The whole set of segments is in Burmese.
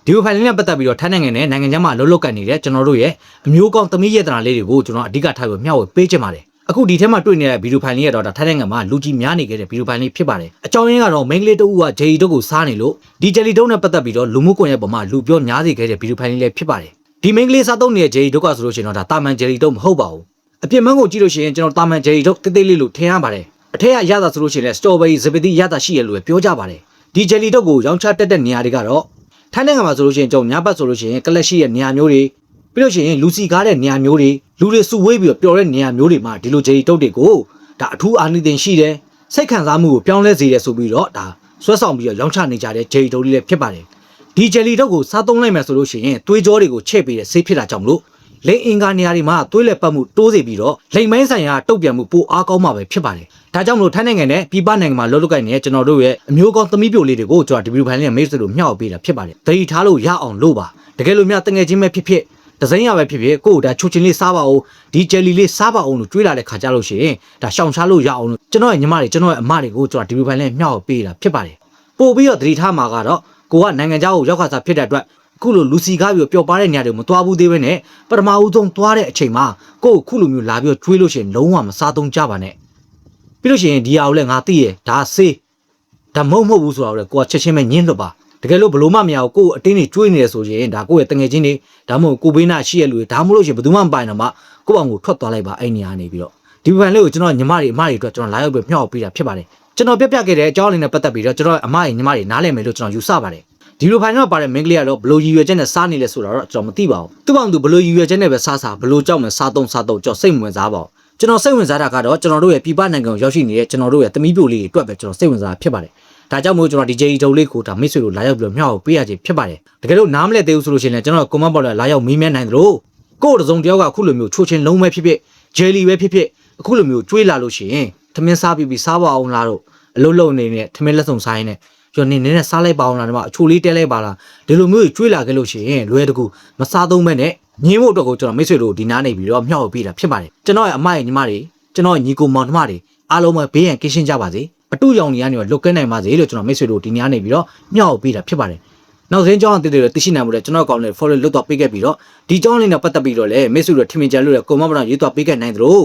ဒီလိုဖိုင်လေးနဲ့ပတ်သက်ပြီးတော့ထိုင်းနိုင်ငံနဲ့နိုင်ငံခြားမှာလှုပ်လှုပ်ကန်နေတဲ့ကျွန်တော်တို့ရဲ့အမျိုးကောင်းသမီးရတနာလေးတွေကိုကျွန်တော်အဓိကထားပြီးမျှဝေပေးချင်ပါတယ်အခုဒီထဲမှာတွေ့နေတဲ့ဗီဒီယိုဖိုင်လေးကတော့ထိုင်းနိုင်ငံမှာလူကြီးများနေခဲ့တဲ့ဗီဒီယိုဖိုင်လေးဖြစ်ပါတယ်အကြောင်းရင်းကတော့မိန်းကလေးတဦးကဂျယ်လီတုပ်ကိုစားနေလို့ဒီဂျယ်လီတုပ်နဲ့ပတ်သက်ပြီးတော့လူမှုကွန်ရက်ပေါ်မှာလူပြောများစေခဲ့တဲ့ဗီဒီယိုဖိုင်လေးလည်းဖြစ်ပါတယ်ဒီမိန်းကလေးစားသုံးနေတဲ့ဂျယ်လီတုပ်ကဆိုလို့ရှိရင်တော့ဒါတာမန်ဂျယ်လီတုပ်မဟုတ်ပါဘူးအပြစ်မှန်းကိုကြည့်လို့ရှိရင်ကျွန်တော်တာမန်ဂျယ်လီတုပ်တိတ်တိတ်လေးလို့ထင်ရပါတယ်အထက်ကရတာဆိုလို့ရှိရင်လည်းစတော်ဘယ်ရီဇပတီရတာရှိရလို့ပြောကြပါတယ်ဒီဂျယ်လီတုပ်ကိုရောင်းချတက်တဲ့နေရာတွေကတော့ထိုင်းနိုင်ငံမှာဆိုလို့ရှိရင်ကျွန်တော်ညဘက်ဆိုလို့ရှိရင်ကလက်ရှိရဲ့နေရာမျိုးတွေပြီးလို့ရှိရင်လူစီကားတဲ့နေရာမျိုးတွေလူတွေစုဝေးပြီးတော့ပျော်တဲ့နေရာမျိုးတွေမှာဒီလိုဂျယ်လီတုပ်တွေကိုဒါအထူးအာနိသင်ရှိတယ်စိတ်ခံစားမှုကိုပြောင်းလဲစေတယ်ဆိုပြီးတော့ဒါဆွဲဆောင်ပြီးတော့ရောင်းချနေကြတဲ့ဂျယ်လီတုပ်လေးလည်းဖြစ်ပါတယ်ဒီဂျယ်လီတုပ်ကိုစားသုံးလိုက်မယ်ဆိုလို့ရှိရင်သွေးကြောတွေကိုချဲ့ပေးတဲ့ဆေးဖြစ်တာကြောင့်မလို့လိန်အင်္ဂါနေရာတွေမှာသွေးလက်ပတ်မှုတိုးစေပြီးတော့လိန်မိုင်းဆိုင်ရာတုတ်ပြန်မှုပိုအားကောင်းမှာပဲဖြစ်ပါတယ်ဒါကြောင့်မလို့ထိုင်းနိုင်ငံနဲ့ပြည်ပနိုင်ငံမှာလှုပ်လှုပ်ကိုင်နေတဲ့ကျွန်တော်တို့ရဲ့အမျိုးကောင်းသမီးပြိုလေးတွေကိုကျွန်တော်ဒီဗီဒီယိုဖိုင်လေးနဲ့မိတ်ဆွေတို့မျှဝေပေးတာဖြစ်ပါတယ်သတိထားလို့ရအောင်လို့ပါတကယ်လို့များတငယ်ချင်းပဲဖြစ်ဖြစ်ဒီဇိုင်းရပဲဖြစ်ဖြစ်ကို့ဒါချိုချင်းလေးစားပါအောင်ဒီဂျယ်လီလေးစားပါအောင်လို့တွေးလာတဲ့ခါကြလို့ရှိရင်ဒါရှောင်ရှားလို့ရအောင်လို့ကျွန်တော်ရဲ့ညီမတွေကျွန်တော်ရဲ့အမတွေကိုကျွန်တော်ဒီဗီဒီယိုဖိုင်လေးမျှဝေပေးတာဖြစ်ပါတယ်ပို့ပြီးတော့သတိထားမှာကတော့ကိုကနိုင်ငံခြားကိုရောက်ခါစားဖြစ်တဲ့အတွက်ခုလိုလူစီကားပြီးပျော်ပါတဲ့နေရာတွေမသွားဘူးသေးပဲနဲ့ပထမဦးဆုံးသွားတဲ့အချိန်မှာကို့ခုလိုမျိုးလာပြီးကျွေးလို့ရှိရင်လုံးဝမစားသုံးကြပါနဲ့ပြီးလို့ရှိရင်ဒီဟာကိုလည်းငါသိရဒါဆေးဒါမဟုတ်ဘူးဆိုတော့လေကိုကချက်ချင်းပဲညင်းလွတ်ပါတကယ်လို့ဘလို့မမရကိုအတင်းနေကျွေးနေရဆိုရင်ဒါကိုယ့်ရဲ့တငယ်ချင်းတွေဒါမှမဟုတ်ကိုဘေးနာရှိရလူတွေဒါမှမဟုတ်လို့ရှိရင်ဘယ်သူမှမပိုင်တော့မှကိုယ့်အောင်ကိုထွက်သွားလိုက်ပါအဲ့နေရာနေပြီးတော့ဒီဘန်လေးကိုကျွန်တော်ညီမတွေအမတွေအတွက်ကျွန်တော်လာရောက်ပြီးမျှော်ပေးတာဖြစ်ပါတယ်ကျွန်တော်ပြပြခဲ့တဲ့အကြောင်းလေးနဲ့ပတ်သက်ပြီးတော့ကျွန်တော်အမတွေညီမတွေနားလည်မယ်လို့ကျွန်တော်ယူဆပါတယ်ဒီလိုဖိုင်တော့ပါတဲ့မင်းကလေးကတော့ဘလို့ရည်ရွယ်ချက်နဲ့စားနေလဲဆိုတာတော့ကျွန်တော်မသိပါဘူးသူ့ဘောင်သူဘလို့ရည်ရွယ်ချက်နဲ့ပဲစားဘလို့ကြောက်မှစားသုံးကျွန်တော်စိတ်ဝင်စားပါဘူးကျွန်တော်စိတ်ဝင်စားတာကတော့ကျွန်တော်တို့ရဲ့ပြည်ပနိုင်ငံကိုရောက်ရှိနေတဲ့ကျွန်တော်တို့ရဲ့သမီးပြိုလေးတွေအတွက်ပဲကျွန်တော်စိတ်ဝင်စားဖြစ်ပါတယ်ဒါကြောင့်မို့ကျွန်တော်ဒီဂျယ်လီတုပ်လေးကိုဒါမိတ်ဆွေတို့လာရောက်ပြီးတော့မျှော်ပေးရခြင်းဖြစ်ပါတယ်တကယ်လို့နားမလဲသေးဘူးဆိုလို့ရှိရင်လည်းကျွန်တော်ကွန်မန့်ဘောက်လာရောက်မေးမြန်းနိုင်သလိုကိုယ့်တစုံတယောက်ကအခုလိုမျိုးချိုးချင်းလုံးပဲဖြစ်ဖြစ်ဂျယ်လီပဲဖြစ်ဖြစ်အခုလိုမျိုးကျွေးလာလို့ရှိရင်သမင်းစားပြီးစားပါအောင်လားတော့အလုံးလုံးနေနဲ့သမင်းလက်ဆောင်စားရင်းနဲ့ကျွန်တော်နေနဲ့စားလိုက်ပါအောင်လားဒီမှာအချိုလေးတဲလိုက်ပါလားဒီလိုမျိုးကျွေးလာခဲ့လို့ရှိရင်လွယ်တကူမစားသုံးမဲ့နဲ့ညင်းဖို့အတွက်ကိုကျွန်တော်မိတ်ဆွေတို့ဒီနားနေပြီးတော့မျှော်ပေးတာဖြစ်ပါတယ်ကျွန်တော်ရဲ့အမရဲ့ညီမတွေကျွန်တော်ညီကိုမောင်နှမတွေအားလုံးပဲဘေးရန်ကင်းရှင်းကြပါစေအတူရောင်တွေကနေလွတ်ကဲနိုင်ပါစေလို့ကျွန်တော်မိတ်ဆွေတို့ဒီနားနေပြီးတော့မျှော်ပေးတာဖြစ်ပါတယ်နောက်ဆုံးကြောင်းအသေးသေးသိရှိနိုင်မှုတဲ့ကျွန်တော်ကောင်းလေး follow လုပ်တော့ပေးခဲ့ပြီးတော့ဒီကြောင်းလေးနဲ့ပတ်သက်ပြီးတော့လည်းမိတ်ဆွေတို့ထင်မြင်ကြလို့လည်းကွန်မန့်ဘောက်ရေးတော့ပေးခဲ့နိုင်သလို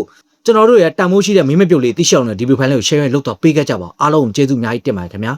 ကျွန်တော်တို့ရဲ့တန်မိုးရှိတဲ့မင်းမပြုတ်လေးသိရှိအောင်လည်းဒီဗီဒီယိုဖိုင်လေးကို share လုပ်တော့ပေးခဲ့ကြပါအားလုံးကျေးဇူးအများကြီးတင်ပါတယ်ခင်ဗျာ